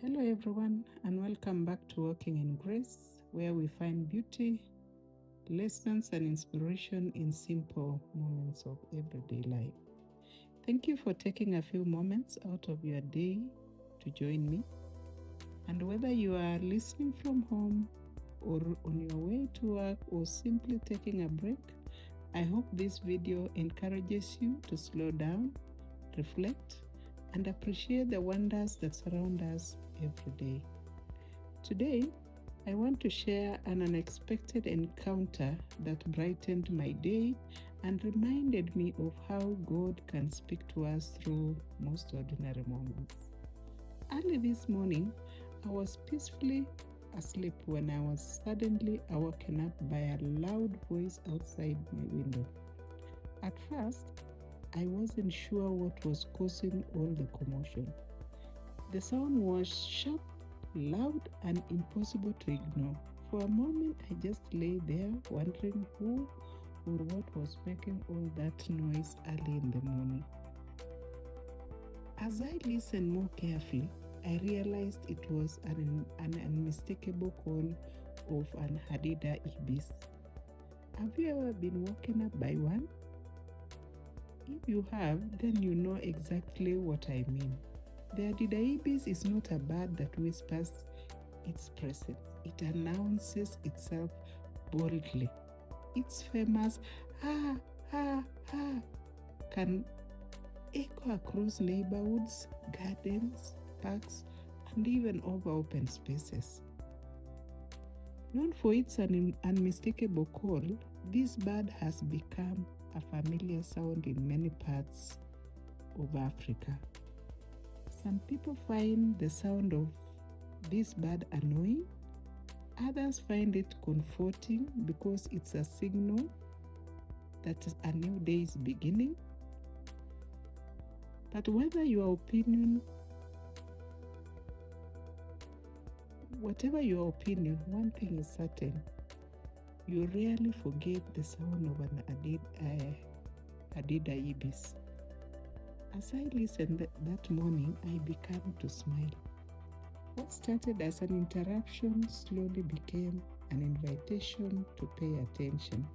Hello, everyone, and welcome back to Walking in Grace, where we find beauty, lessons, and inspiration in simple moments of everyday life. Thank you for taking a few moments out of your day to join me. And whether you are listening from home or on your way to work or simply taking a break, I hope this video encourages you to slow down, reflect, and appreciate the wonders that surround us every day. Today, I want to share an unexpected encounter that brightened my day and reminded me of how God can speak to us through most ordinary moments. Early this morning, I was peacefully asleep when I was suddenly awoken up by a loud voice outside my window. At first, I wasn't sure what was causing all the commotion. The sound was sharp, loud, and impossible to ignore. For a moment, I just lay there wondering who or what was making all that noise early in the morning. As I listened more carefully, I realized it was an unmistakable call of an Hidada Ibis. Have you ever been woken up by one? If you have, then you know exactly what I mean. The Hidada Ibis is not a bird that whispers its presence. It announces itself boldly. Its famous ha ha ha can echo across neighborhoods, gardens, parks, and even over open spaces. Known for its unmistakable call, this bird has become a familiar sound in many parts of Africa. Some people find the sound of this bird annoying. Others find it comforting because it's a signal that a new day is beginning. But whatever your opinion, one thing is certain: you rarely forget the sound of an Hidada Ibis. As I listened that morning, I began to smile. What started as an interruption slowly became an invitation to pay attention.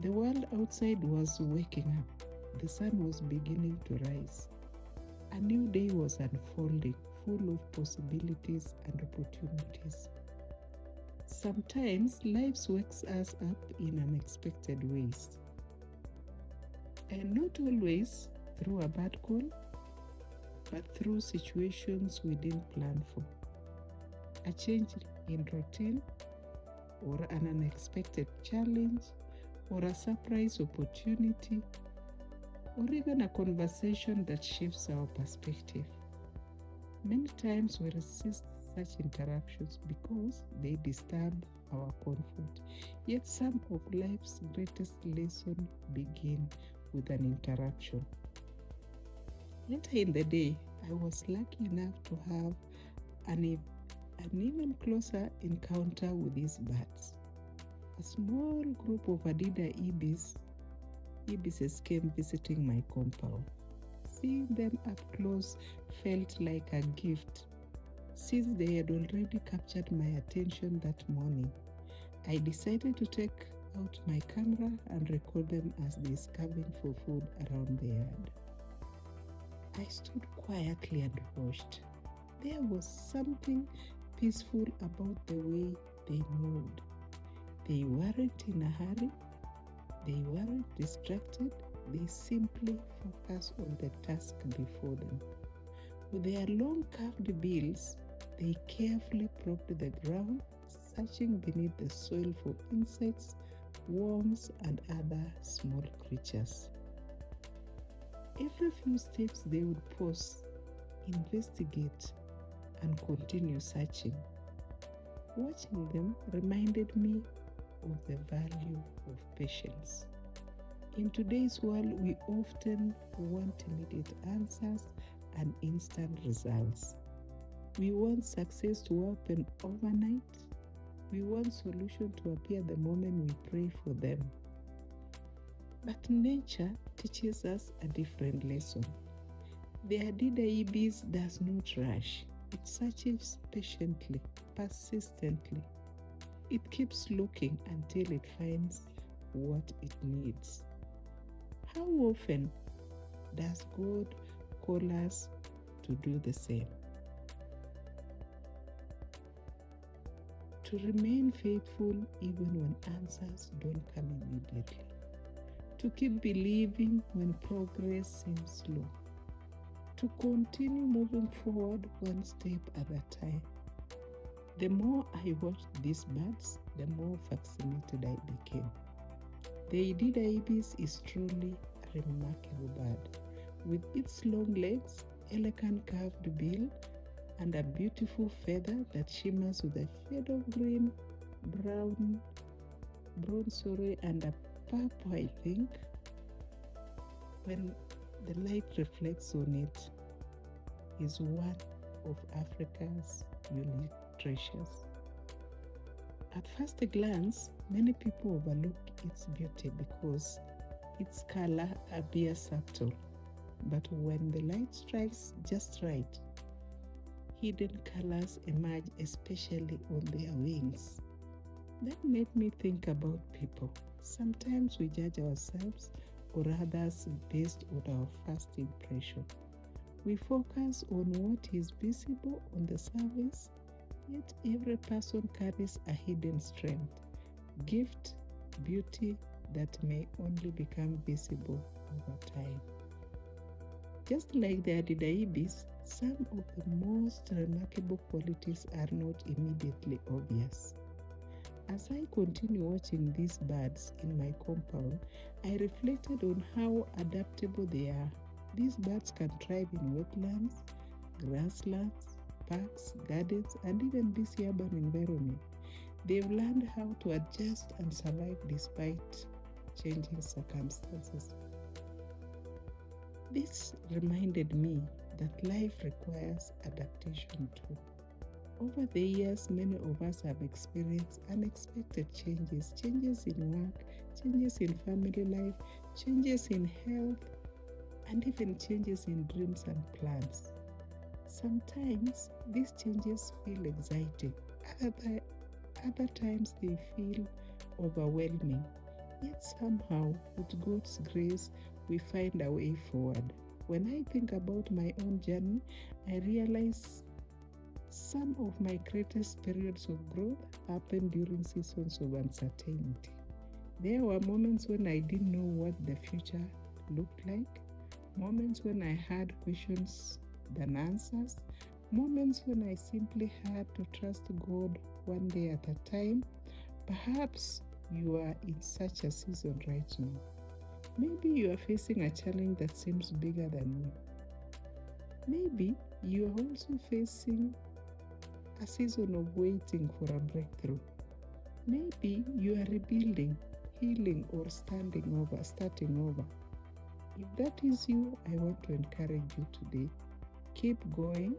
The world outside was waking up. The sun was beginning to rise. A new day was unfolding, full of possibilities and opportunities. Sometimes life wakes us up in unexpected ways, and not always through a bad call, but through situations we didn't plan for. A change in routine, or an unexpected challenge, or a surprise opportunity, or even a conversation that shifts our perspective. Many times we resist such interruptions because they disturb our comfort. Yet some of life's greatest lessons begin with an interruption. Later in the day, I was lucky enough to have an even closer encounter with these birds. A small group of Hidada Ibises came visiting my compound. Seeing them up close felt like a gift, since they had already captured my attention that morning. I decided to take out my camera and record them as they scavenged for food around the yard. I stood quietly and watched. There was something peaceful about the way they moved. They weren't in a hurry. They weren't distracted. They simply focused on the task before them. With their long curved bills, they carefully probed the ground, searching beneath the soil for insects, worms, and other small creatures. Every few steps they would pause, investigate, and continue searching. Watching them reminded me of the value of patience. In today's world, we often want immediate answers and instant results. We want success to happen overnight. We want solutions to appear the moment we pray for them. But nature teaches us a different lesson. The Hidada Ibis does not rush. It searches patiently, persistently. It keeps looking until it finds what it needs. How often does God call us to do the same? To remain faithful even when answers don't come immediately. To keep believing when progress seems slow. To continue moving forward one step at a time. The more I watched these birds, the more fascinated I became. The Hidada Ibis is truly a remarkable bird. With its long legs, elegant curved bill, and a beautiful feather that shimmers with a shade of green, brown, and a purple, I think, when the light reflects on it, is one of Africa's unique treasures. At first glance, many people overlook its beauty because its color appears subtle. But when the light strikes just right, hidden colors emerge, especially on their wings. That made me think about people. Sometimes we judge ourselves or others based on our first impression. We focus on what is visible on the surface, yet every person carries a hidden strength, gift, beauty that may only become visible over time. Just like the Hidada Ibis, some of the most remarkable qualities are not immediately obvious. As I continue watching these birds in my compound, I reflected on how adaptable they are. These birds can thrive in wetlands, grasslands, parks, gardens, and even busy urban environments. They've learned how to adjust and survive despite changing circumstances. This reminded me that life requires adaptation too. Over the years, many of us have experienced unexpected changes in work, changes in family life, changes in health, and even changes in dreams and plans. Sometimes these changes feel exciting, other times they feel overwhelming. Yet somehow, with God's grace, we find a way forward. When I think about my own journey, I realize some of my greatest periods of growth happened during seasons of uncertainty. There were moments when I didn't know what the future looked like, moments when I had questions than answers, moments when I simply had to trust God one day at a time. Perhaps you are in such a season right now. Maybe you are facing a challenge that seems bigger than you. Maybe you are also facing a season of waiting for a breakthrough. Maybe you are rebuilding, healing, or starting over. If that is you, I want to encourage you today. Keep going,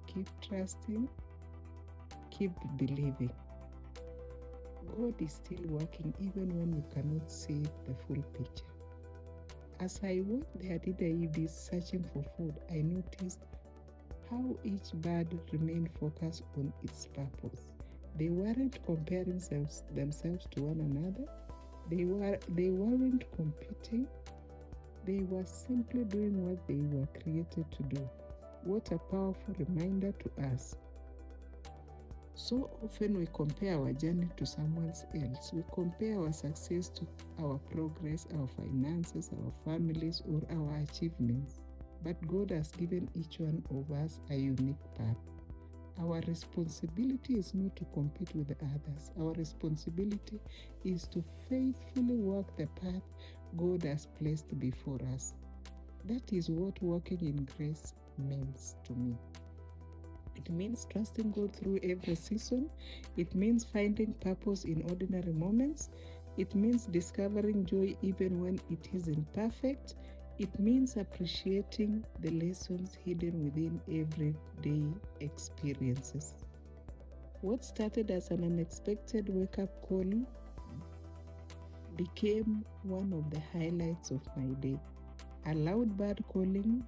keep trusting, keep believing. God is still working even when you cannot see the full picture. As I watched the Hidada Ibis searching for food, I noticed how each bird remained focused on its purpose. They weren't comparing themselves to one another. They weren't competing. They were simply doing what they were created to do. What a powerful reminder to us. So often we compare our journey to someone else. We compare our success to our progress, our finances, our families, or our achievements. But God has given each one of us a unique path. Our responsibility is not to compete with others. Our responsibility is to faithfully walk the path God has placed before us. That is what walking in grace means to me. It means trusting God through every season. It means finding purpose in ordinary moments. It means discovering joy even when it isn't perfect. It means appreciating the lessons hidden within everyday experiences. What started as an unexpected wake-up call became one of the highlights of my day. A loud bird calling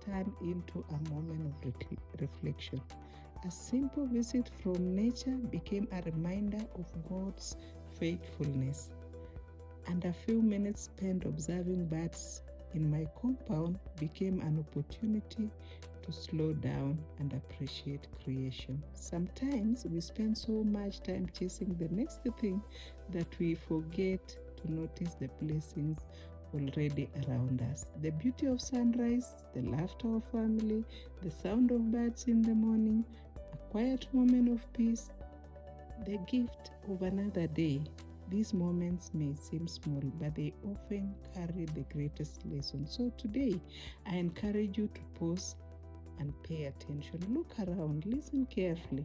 turned into a moment of reflection. A simple visit from nature became a reminder of God's faithfulness, and a few minutes spent observing birds in my compound became an opportunity to slow down and appreciate creation. Sometimes we spend so much time chasing the next thing that we forget to notice the blessings already around us. The beauty of sunrise, the laughter of family, the sound of birds in the morning, a quiet moment of peace, the gift of another day. These moments may seem small, but they often carry the greatest lesson. So today, I encourage you to pause and pay attention. Look around, listen carefully.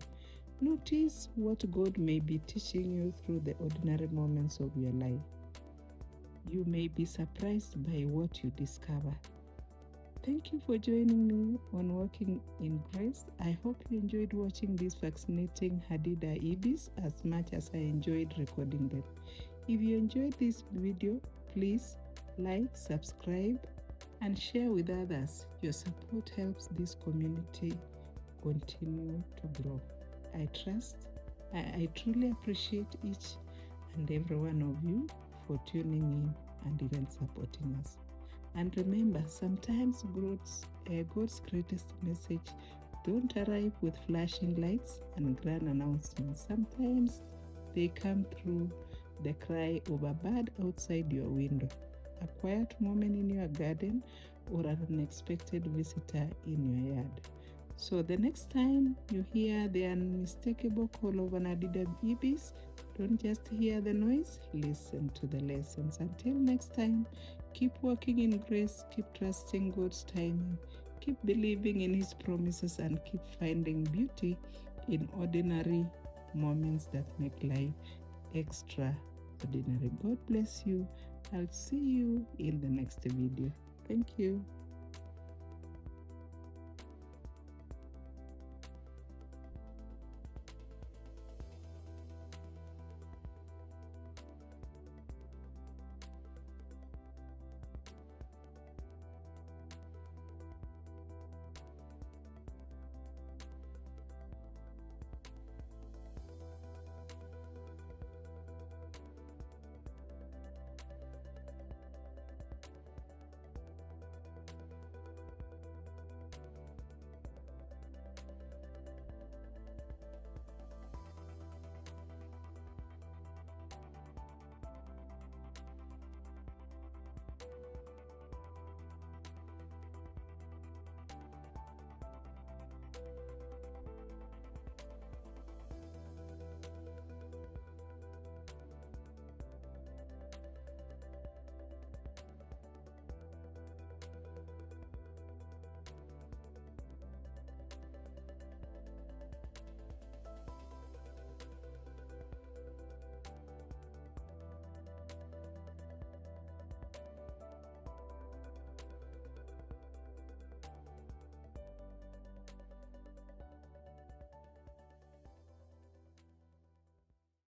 Notice what God may be teaching you through the ordinary moments of your life. You may be surprised by what you discover. Thank you for joining me on Walking in Grace. I hope you enjoyed watching this fascinating Hidada Ibis as much as I enjoyed recording them. If you enjoyed this video, please like, subscribe, and share with others. Your support helps this community continue to grow. I truly appreciate each and every one of you for tuning in and even supporting us. And remember, sometimes God's greatest message don't arrive with flashing lights and grand announcements. Sometimes they come through the cry of a bird outside your window, a quiet moment in your garden, or an unexpected visitor in your yard. So the next time you hear the unmistakable call of an Hidada Ibis, don't just hear the noise, listen to the lessons. Until next time, keep walking in grace, keep trusting God's timing, keep believing in His promises, and keep finding beauty in ordinary moments that make life extraordinary. God bless you. I'll see you in the next video. Thank you.